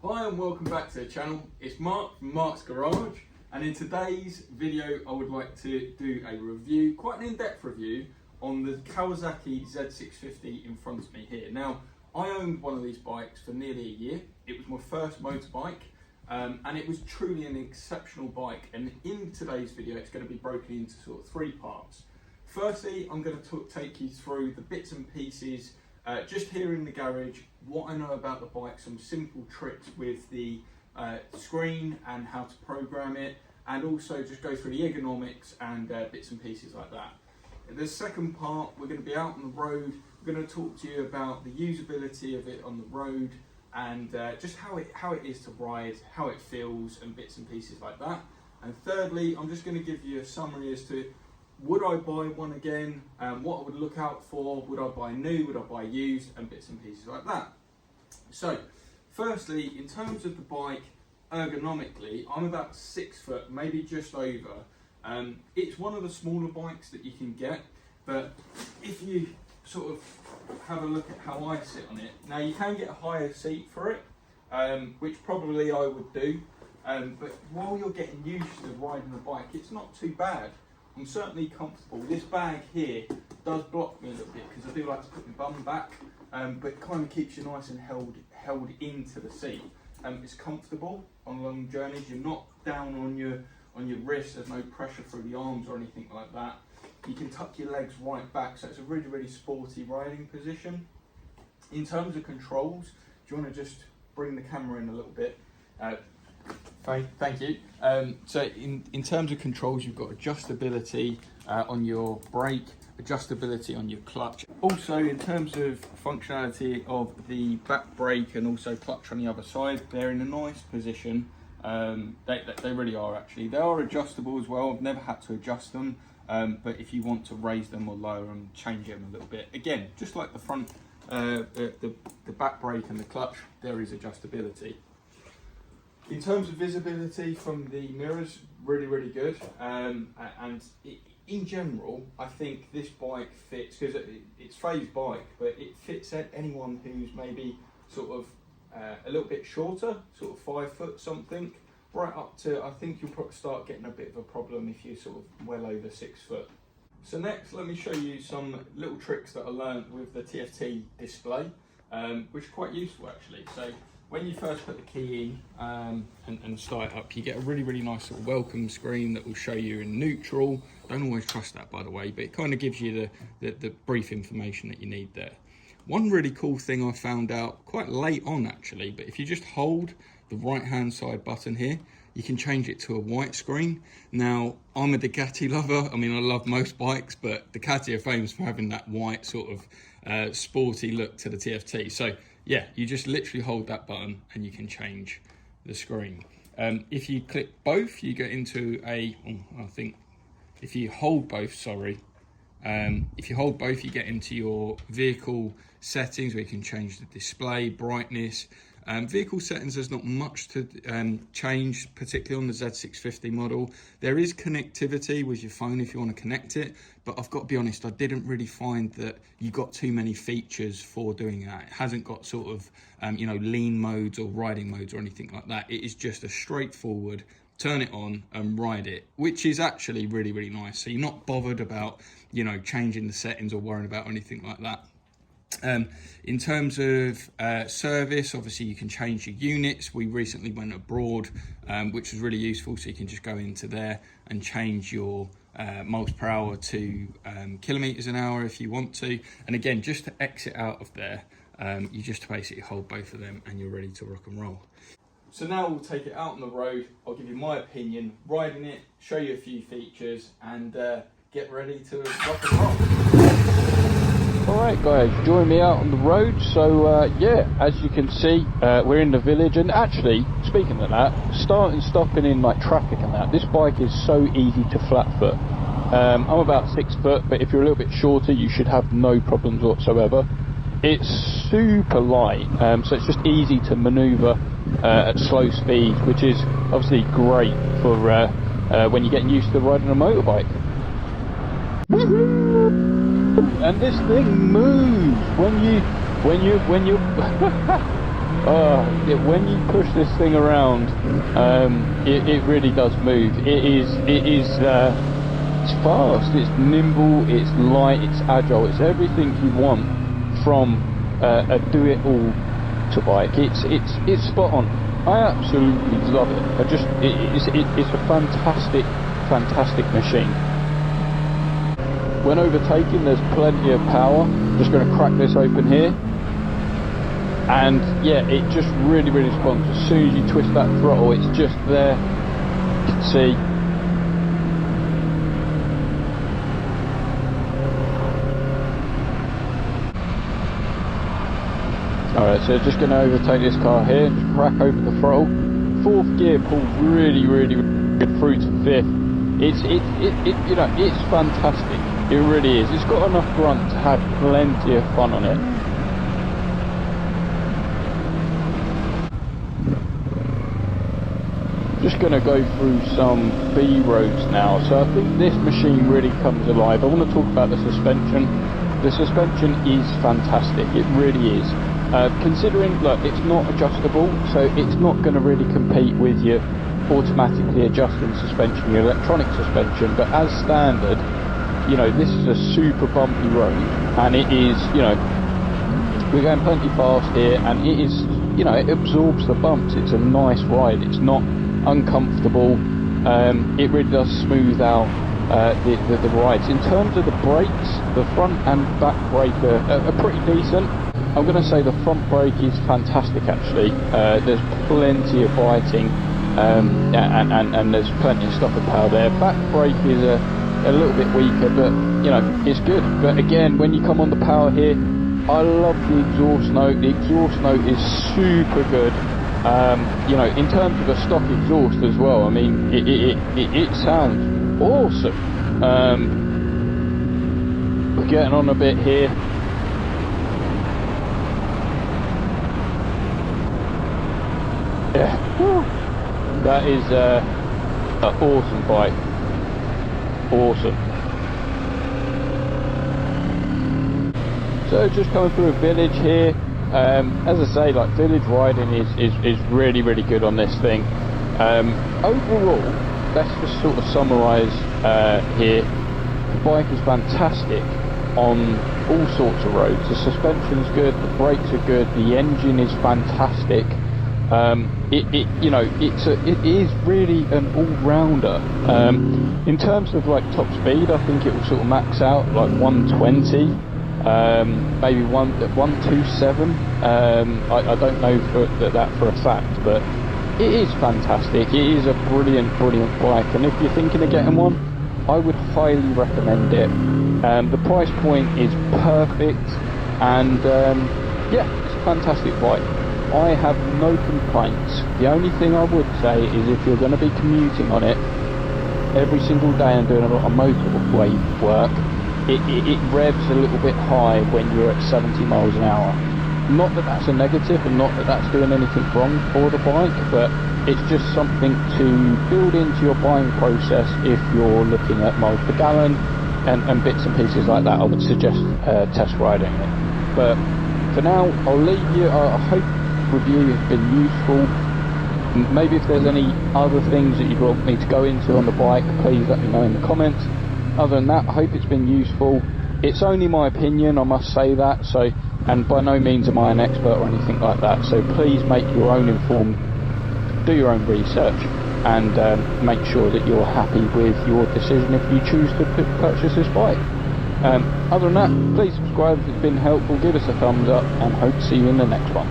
Hi and welcome back to the channel. It's Mark from Mark's Garage, and in today's video I would like to do a review, quite an in-depth review, on the Kawasaki Z650 in front of me here. Now, I owned one of these bikes for nearly a year. It was my first motorbike, and it was truly an exceptional bike, and in today's video it's going to be broken into sort of three parts. Firstly, I'm going to take you through the bits and pieces just here in the garage, what I know about the bike, some simple tricks with the screen and how to program it, and also just go through the ergonomics and bits and pieces like that. In the second part, we're going to be out on the road. We're going to talk to you about the usability of it on the road and just how it is to ride, how it feels, and bits and pieces like that. And thirdly, I'm just going to give you a summary as to would I buy one again, what I would look out for, would I buy new, would I buy used, and bits and pieces like that. So, firstly, in terms of the bike, ergonomically, I'm about 6 foot, maybe just over. It's one of the smaller bikes that you can get, but if you sort of have a look at how I sit on it, now you can get a higher seat for it, which probably I would do, but while you're getting used to riding the bike, it's not too bad. I'm certainly comfortable. This bag here does block me a little bit because I do like to put my bum back, but it kind of keeps you nice and held into the seat. It's comfortable on long journeys. You're not down on your wrists. There's no pressure through the arms or anything like that. You can tuck your legs right back, so it's a really, really sporty riding position. In terms of controls, do you want to just bring the camera in a little bit? Thank you. So in terms of controls, you've got adjustability on your brake, adjustability on your clutch. Also, in terms of functionality of the back brake and also clutch on the other side, they're in a nice position. They really are actually. They are adjustable as well. I've never had to adjust them, but if you want to raise them or lower them, change them a little bit. Again, just like the front, the back brake and the clutch, there is adjustability. In terms of visibility from the mirrors, really, really good. And in general, I think this bike fits, because it's Faye's bike, but it fits anyone who's maybe sort of a little bit shorter, sort of 5 foot something, right up to, I think you'll probably start getting a bit of a problem if you're sort of well over 6 foot. So next, let me show you some little tricks that I learned with the TFT display, which are quite useful actually. So when you first put the key in and start it up, you get a really, really nice sort of welcome screen that will show you in neutral. Don't always trust that, by the way, but it kind of gives you the brief information that you need there. One really cool thing I found out quite late on actually, but if you just hold the right hand side button here, you can change it to a white screen. Now, I'm a Ducati lover. I mean, I love most bikes, but Ducati are famous for having that white sort of sporty look to the TFT. So yeah, you just literally hold that button and you can change the screen. If you click both, you get into if you hold both, if you hold both, you get into your vehicle settings where you can change the display, brightness. Vehicle settings, there's not much to change, particularly on the Z650 model. There is connectivity with your phone if you want to connect it, but I've got to be honest, I didn't really find that you got too many features for doing that. It hasn't got sort of, lean modes or riding modes or anything like that. It is just a straightforward, turn it on and ride it, which is actually really, really nice. So you're not bothered about, changing the settings or worrying about anything like that. In terms of service, obviously you can change your units. We recently went abroad, which was really useful, so you can just go into there and change your miles per hour to kilometers an hour if you want to. And again, just to exit out of there, you just basically hold both of them and you're ready to rock and roll. So now we'll take it out on the road. I'll give you my opinion, riding it, show you a few features, and get ready to rock and roll. Alright guys, join me out on the road. So yeah, as you can see, we're in the village, and actually, speaking of that, stopping in like traffic and that, this bike is so easy to flat foot. I'm about 6 foot, but if you're a little bit shorter, you should have no problems whatsoever. It's super light, so it's just easy to maneuver at slow speeds, which is obviously great for when you're getting used to riding a motorbike. And this thing moves when you When you push this thing around, it really does move. It's fast, it's nimble, it's light, it's agile, it's everything you want from a do-it-all to bike. It's spot on. I absolutely love it. It's a fantastic machine. When overtaking, there's plenty of power. Just going to crack this open here, and yeah, it just really responds. As soon as you twist that throttle, it's just there. You can see. Alright, so just going to overtake this car here, just crack open the throttle. Fourth gear pulls really good through to fifth. It's fantastic. It really is. It's got enough grunt to have plenty of fun on it. Just going to go through some B roads now. So I think this machine really comes alive. I want to talk about the suspension. The suspension is fantastic. It really is. Considering, look, it's not adjustable, so it's not going to really compete with your automatically adjusting suspension, your electronic suspension, but as standard, you know, this is a super bumpy road, and it is, you know, we're going plenty fast here, and it is, you know, it absorbs the bumps. It's a nice ride. It's not uncomfortable. It really does smooth out the rides. In terms of the brakes, the front and back brake are pretty decent. I'm going to say the front brake is fantastic actually. There's plenty of biting, and there's plenty of stopping power there. Back brake is a little bit weaker, but you know, it's good. But again, when you come on the power here, I love the exhaust note. The exhaust note is super good. You know, in terms of a stock exhaust as well, I mean, it sounds awesome. We're getting on a bit here. Yeah, that is an awesome bike. Awesome. So just coming through a village here. As I say, like, village riding is really good on this thing. Overall, let's just sort of summarise here. The bike is fantastic on all sorts of roads. The suspension's good, the brakes are good, the engine is fantastic. You know, it is really an all-rounder. In terms of like top speed, I think it will sort of max out like 120, maybe 127. I don't know that for a fact, but it is fantastic. It is a brilliant bike, and if you're thinking of getting one, I would highly recommend it. The price point is perfect, and yeah, it's a fantastic bike. I have no complaints. The only thing I would say is if you're going to be commuting on it every single day and doing a lot of motorway work, it revs a little bit high when you're at 70 miles an hour. Not that that's a negative, and not that that's doing anything wrong for the bike, but it's just something to build into your buying process if you're looking at miles per gallon and bits and pieces like that. I would suggest test riding it. But for now, I'll leave you. I hope review has been useful. Maybe if there's any other things that you'd want me to go into on the bike, please let me know in the comments. Other than that, I hope it's been useful. It's only my opinion, I must say that, so, and by no means am I an expert or anything like that, so please make your own informed, do your own research, and make sure that you're happy with your decision if you choose to purchase this bike. Other than that, please subscribe if it's been helpful, give us a thumbs up, and hope to see you in the next one.